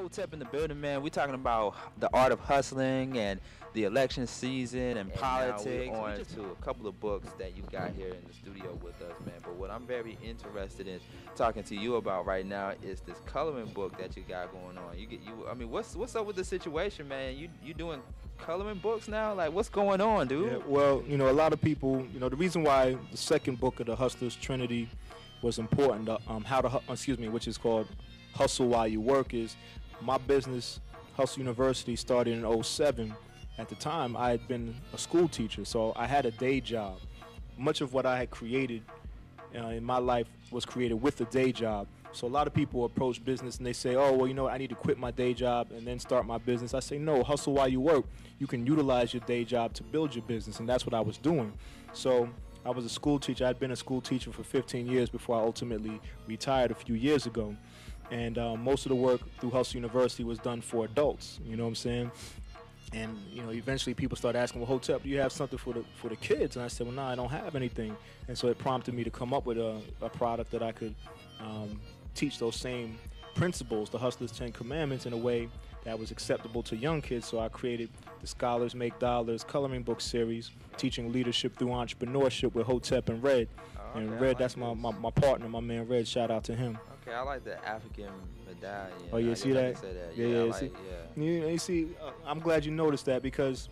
Hotep in the building, man. We're talking about the art of hustling and the election season and politics. Now we're on to a couple of books that you got here in the studio with us, man. But what I'm very interested in talking to you about right now is this coloring book that you got going on. I mean, what's up with the situation, man? You doing coloring books now? Like, what's going on, dude? Yeah, well, a lot of people, the reason why the second book of the Hustler's Trinity was important, which is called Hustle While You Work, is my business, Hustle University, started in '07. At the time, I had been a school teacher, so I had a day job. Much of what I had created in my life was created with a day job. So a lot of people approach business and they say, oh, well, I need to quit my day job and then start my business. I say, no, hustle while you work. You can utilize your day job to build your business, and that's what I was doing. So I was a school teacher. I'd been a school teacher for 15 years before I ultimately retired a few years ago. And most of the work through Hustle University was done for adults, you know what I'm saying? And, eventually people started asking, well, Hotep, do you have something for the kids? And I said, well, no, I don't have anything. And so it prompted me to come up with a product that I could teach those same principles, the Hustler's 10 Commandments, in a way that was acceptable to young kids. So I created the Scholars Make Dollars coloring book series, teaching leadership through entrepreneurship with Hotep and Red. And Red, like that's my partner, my man Red. Shout out to him. Okay, I like the African medallion. Oh, yeah, see that? Yeah. You see, I'm glad you noticed that because,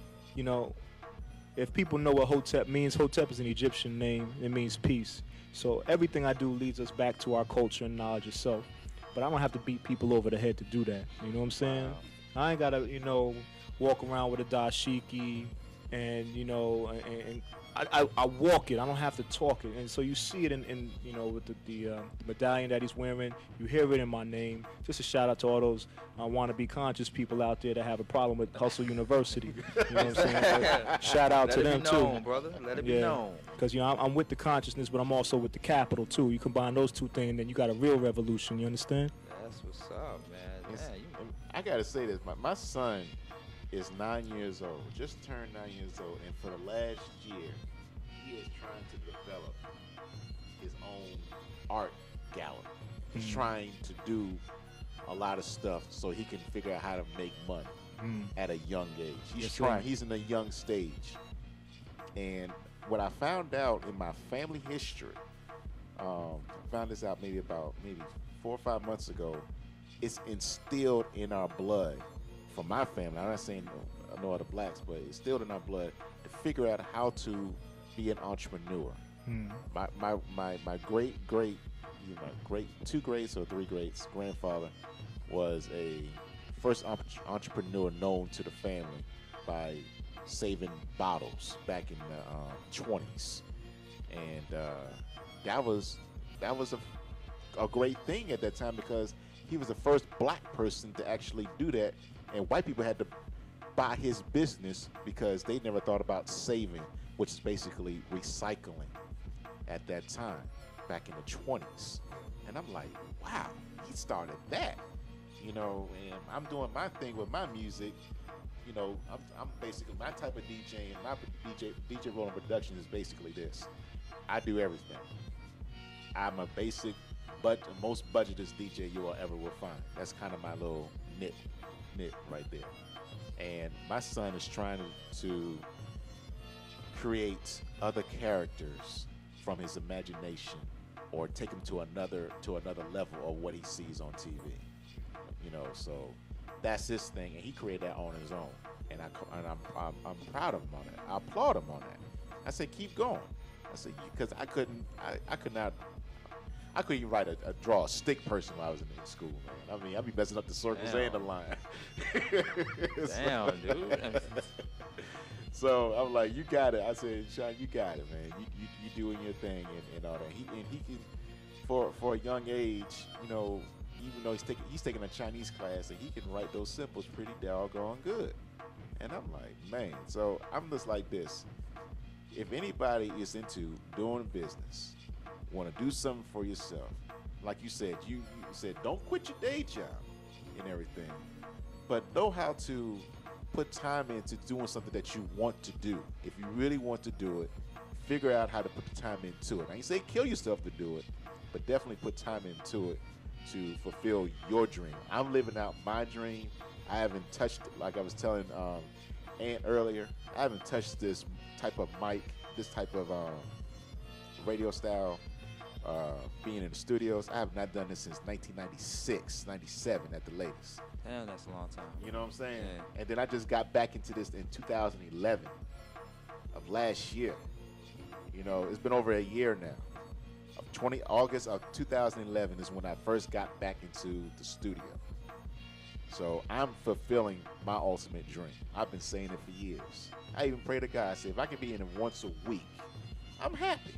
if people know what Hotep means, Hotep is an Egyptian name. It means peace. So everything I do leads us back to our culture and knowledge of self. But I don't have to beat people over the head to do that. You know what I'm saying? Wow. I ain't got to, walk around with a dashiki and, and I walk it. I don't have to talk it. And so you see it in with the medallion that he's wearing. You hear it in my name. Just a shout out to all those wannabe conscious people out there that have a problem with Hustle University. You know what I'm saying? Shout out to them, too. Let it be known, brother. Let it be known. Because, I'm with the consciousness, but I'm also with the capital, too. You combine those two things, and then you got a real revolution. You understand? That's what's up, man. I got to say this. My son is 9 years old, just turned 9 years old, and for the last year, he is trying to develop his own art gallery. He's trying to do a lot of stuff so he can figure out how to make money at a young age. He's trying. He's in a young stage. And what I found out in my family history, I found this out maybe 4 or 5 months ago, it's instilled in our blood for my family. I'm not saying no other blacks, but it's still in our blood to figure out how to be an entrepreneur. My great 2 greats or 3 greats grandfather was a first entrepreneur known to the family by saving bottles back in the 20s, and that was a great thing at that time because he was the first black person to actually do that, and white people had to buy his business because they never thought about saving, which is basically recycling at that time back in the 20s. And I'm like, wow, he started that, and I'm doing my thing with my music. I'm basically my type of DJ, and my DJ rolling production is basically this. I do everything. I'm a basic, but most budgetest DJ you will ever will find. That's kind of my little nit right there. And my son is trying to create other characters from his imagination, or take him to another level of what he sees on TV. So that's his thing, and he created that on his own. And I'm proud of him on that. I applaud him on that. I said, keep going. I said, because I couldn't even draw a stick person when I was in school, man. I mean, I'd be messing up the circles and the line. Damn, dude. So I'm like, you got it. I said, Sean, you got it, man. You doing your thing and all that. He can, for a young age, even though he's taking a Chinese class, and he can write those symbols pretty doggone good. And I'm like, man. So I'm just like this. If anybody is into doing business, want to do something for yourself, like you said don't quit your day job and everything, but know how to put time into doing something that you want to do. If you really want to do it, figure out how to put the time into it. I ain't say kill yourself to do it, but definitely put time into it to fulfill your dream. I'm living out my dream. I haven't touched, like I was telling Ant earlier, I haven't touched this type of mic, this type of radio style, being in the studios. I have not done this since 1996, 97 at the latest. Damn, that's a long time. You know what I'm saying? Yeah. And then I just got back into this in 2011 of last year. You know, it's been over a year now. August of 2011 is when I first got back into the studio. So I'm fulfilling my ultimate dream. I've been saying it for years. I even pray to God. I say, if I can be in it once a week, I'm happy.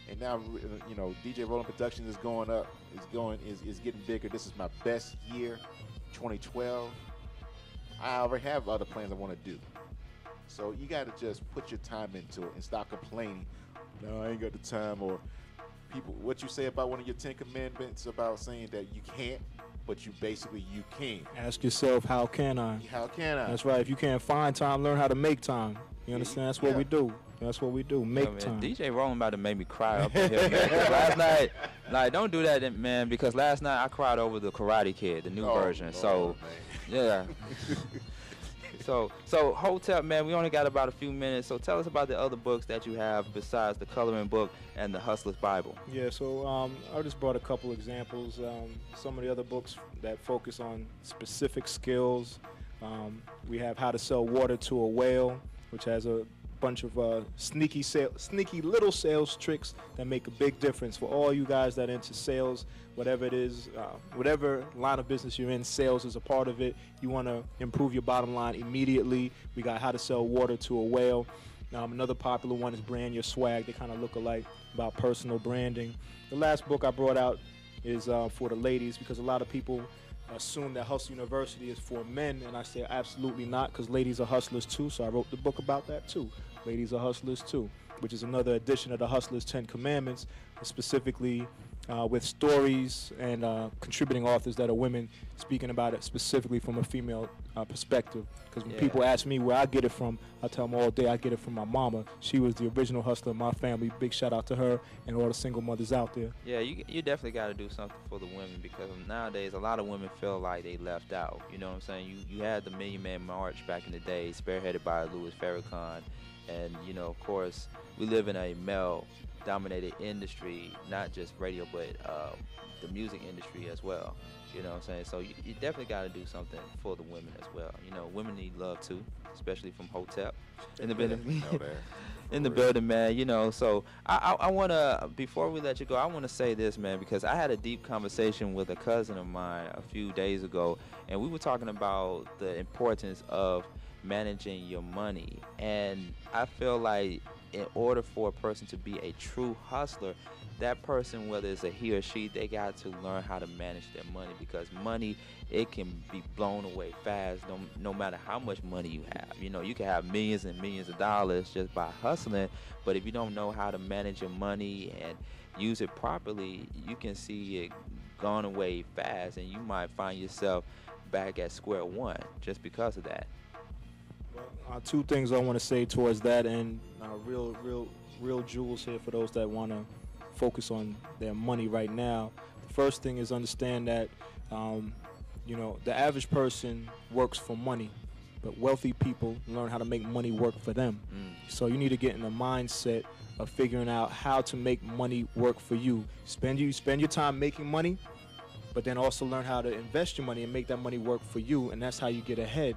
And now, you know, DJ Roland Productions is going up. Is getting bigger. This is my best year, 2012. I already have other plans I want to do. So you got to just put your time into it and stop complaining. No, I ain't got the time. Or people, what you say about one of your 10 commandments about saying that you can't, but you can. Ask yourself, how can I? How can I? That's right. If you can't find time, learn how to make time. You understand? That's what we do. That's what we do. Make time. DJ Roland about to make me cry up in here, man. Last night, like, don't do that, man, because last night I cried over the Karate Kid, the new version. Lord, so, man. yeah. So Hotep, man, we only got about a few minutes. So tell us about the other books that you have besides the coloring book and the Hustler's Bible. Yeah, so I just brought a couple examples. Some of the other books that focus on specific skills. We have How to Sell Water to a Whale, which has a bunch of sneaky little sales tricks that make a big difference for all you guys that are into sales, whatever it is, whatever line of business you're in. Sales is a part of it. You want to improve your bottom line immediately. We got How to Sell Water to a Whale. Another popular one is Brand Your Swag. They kind of look alike, about personal branding. The last book I brought out is for the ladies, because a lot of people assume that Hustle University is for men, and I say absolutely not, because ladies are hustlers too. So I wrote the book about that too. Ladies are hustlers too, which is another edition of the Hustlers 10 Commandments, specifically with stories and contributing authors that are women, speaking about it specifically from a female perspective. Because when people ask me where I get it from, I tell them all day I get it from my mama. She was the original hustler in my family. Big shout out to her and all the single mothers out there. Yeah, you definitely got to do something for the women, because nowadays a lot of women feel like they left out. You know what I'm saying? You had the Million Man March back in the day, spearheaded by Louis Farrakhan. And, you know, of course, we live in a male-dominated industry, not just radio, but the music industry as well. You know what I'm saying? So you definitely got to do something for the women as well. You know, women need love too, especially from Hotep in the building. In the building, man. You know, so I want to, before we let you go, I want to say this, man, because I had a deep conversation with a cousin of mine a few days ago, and we were talking about the importance of managing your money. And I feel like in order for a person to be a true hustler, that person, whether it's a he or she, they got to learn how to manage their money, because money, it can be blown away fast no matter how much money you have. You know, you can have millions and millions of dollars just by hustling, but if you don't know how to manage your money and use it properly, you can see it gone away fast, and you might find yourself back at square one just because of that. Two things I want to say towards that, and real jewels here for those that want to focus on their money right now. The first thing is understand that you know, the average person works for money, but wealthy people learn how to make money work for them. So you need to get in the mindset of figuring out how to make money work for you. Spend your time making money, but then also learn how to invest your money and make that money work for you, and that's how you get ahead.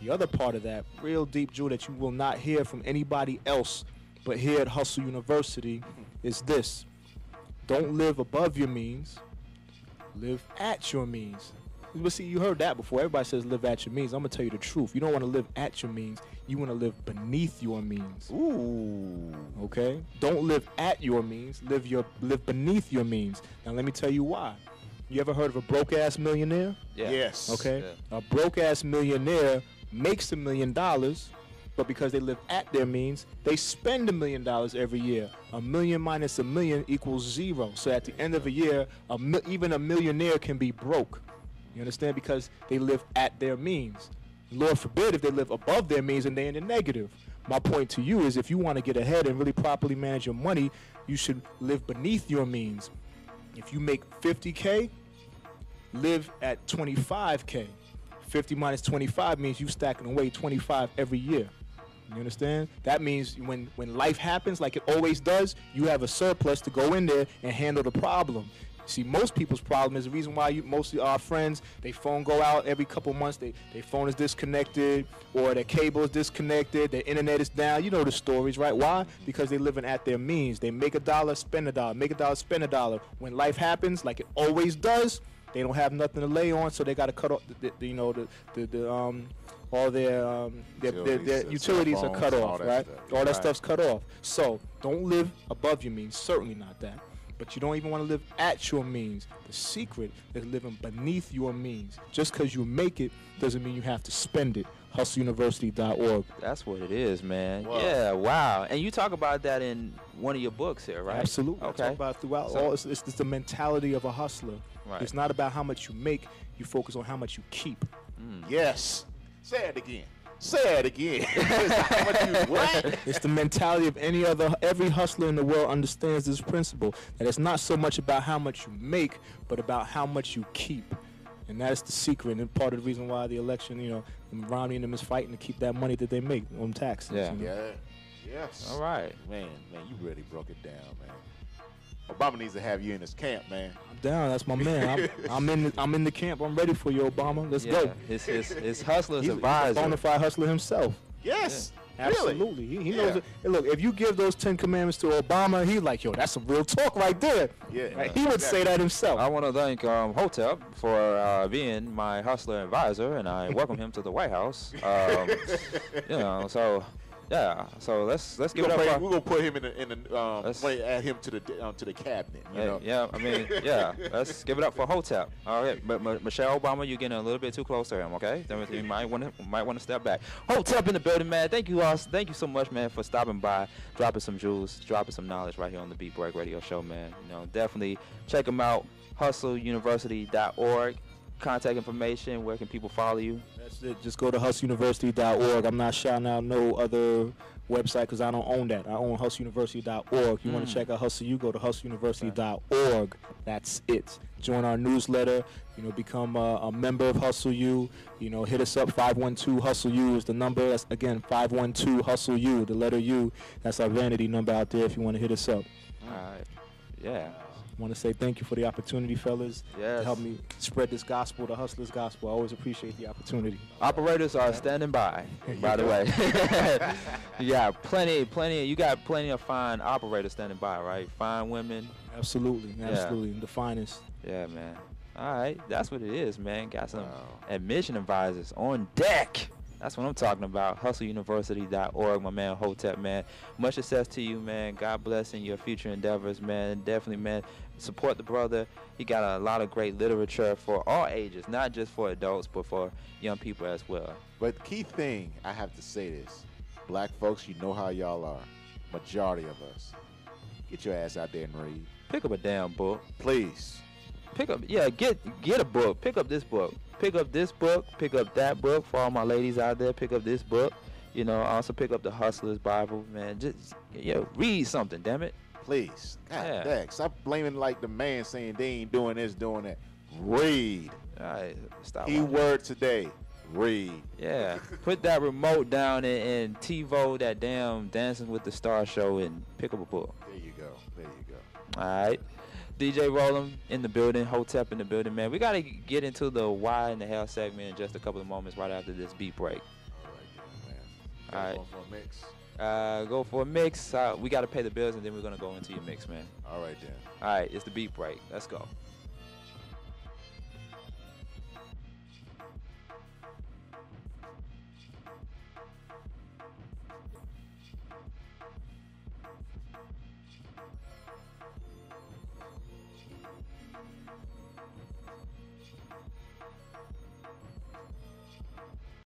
The other part of that, real deep jewel that you will not hear from anybody else but here at Hustle University, is this. Don't live above your means, live at your means. But see, you heard that before. Everybody says live at your means. I'm going to tell you the truth. You don't want to live at your means. You want to live beneath your means. Ooh. Okay? Don't live at your means. Live beneath your means. Now, let me tell you why. You ever heard of a broke-ass millionaire? Yeah. Yes. Okay? Yeah. A broke-ass millionaire makes $1 million, but because they live at their means, they spend $1 million every year. 1 million minus 1 million equals 0. So at the end of a year, even a millionaire can be broke. You understand? Because they live at their means. Lord forbid if they live above their means and they're in the negative. My point to you is, if you want to get ahead and really properly manage your money, you should live beneath your means. If you make 50K, live at 25K. 50 minus 25 means you stacking away 25 every year. You understand? That means when life happens, like it always does, you have a surplus to go in there and handle the problem. See, most people's problem is the reason why most of our friends, they phone go out every couple months, their phone is disconnected, or their cable is disconnected, their internet is down. You know the stories, right? Why? Because they're living at their means. They make $1, spend $1, make $1, spend $1. When life happens, like it always does, they don't have nothing to lay on, so they got to cut off all their utilities are cut off, right? All that stuff's cut off. So don't live above your means, certainly not that. But you don't even want to live at your means. The secret is living beneath your means. Just because you make it doesn't mean you have to spend it. HustleUniversity.org. That's what it is, man. Wow. Yeah, wow. And you talk about that in one of your books here, right? Absolutely. Okay. I talk about it throughout. It's the mentality of a hustler. Right. It's not about how much you make. You focus on how much you keep. Yes. Say it again. Say it again. How much you what? It's the mentality of every hustler in the world understands this principle, that it's not so much about how much you make, but about how much you keep. And that's the secret, and part of the reason why the election, Romney and them is fighting to keep that money that they make on taxes. Yeah. Yeah. Yes. All right. Man, you really broke it down, man. Obama needs to have you in his camp, man. I'm down. That's my man. I'm in the camp. I'm ready for you, Obama. Let's go. His hustler's He's advisor. a bona fide hustler himself. Yes. Absolutely. Really? He knows it. Hey, look, if you give those 10 commandments to Obama, he's like, yo, that's some real talk right there. Yeah. Right? He would say that himself. I want to thank Hotep for being my hustler advisor, and I welcome him to the White House. So let's give it up. We're gonna put him add him to the cabinet. You know? Yeah, I mean, yeah. Let's give it up for Hotep. All right, but Michelle Obama, you're getting a little bit too close to him. Okay, then you might want to step back. Hotep in the building, man. Thank you all. Thank you so much, man, for stopping by, dropping some jewels, dropping some knowledge right here on the Beat Break Radio Show, man. Definitely check them out. HustleUniversity.org. Contact information. Where can people follow you? That's it. Just go to hustleuniversity.org. I'm not shouting out no other website because I don't own that. I own hustleuniversity.org. If you want to check out Hustle U, go to hustleuniversity.org. That's it. Join our newsletter. Become a member of Hustle U. Hit us up. 512 Hustle U is the number. That's again 512 Hustle U. The letter U. That's our vanity number out there. If you want to hit us up. All right. Yeah. I want to say thank you for the opportunity, fellas, Yes. to help me spread this gospel, the hustler's gospel. I always appreciate the opportunity. Operators are standing by the way. Yeah, plenty. You got plenty of fine operators standing by, right? Fine women. Absolutely. The finest. Yeah, man. All right, that's what it is, man. Got some admission advisors on deck. That's what I'm talking about. HustleUniversity.org, my man Hotep, man. Much success to you, man. God bless in your future endeavors, man. Definitely, man. Support the brother. He got a lot of great literature for all ages, not just for adults, but for young people as well. But the key thing, I have to say this. Black folks, you know how y'all are. Majority of us. Get your ass out there and read. Pick up a damn book. Please. Get a book. Pick up this book. Pick up this book. Pick up that book. For all my ladies out there, pick up this book. Also pick up the Hustler's Bible, man. Just read something, damn it. Please. God Yeah. dang. Stop blaming like the man saying they ain't doing this, doing that. Read. All right, stop. Keyword today. Read. Yeah, put that remote down and TiVo that damn Dancing with the Star show and pick up a book. There you go. All right. DJ Rollum in the building, Hotep in the building, man. We got to get into the why in the hell segment in just a couple of moments right after this beat break. All right. All right. Going for a mix? Go for a mix. We got to pay the bills, and then we're going to go into your mix, man. All right, then. All right, it's the beat break. Let's go.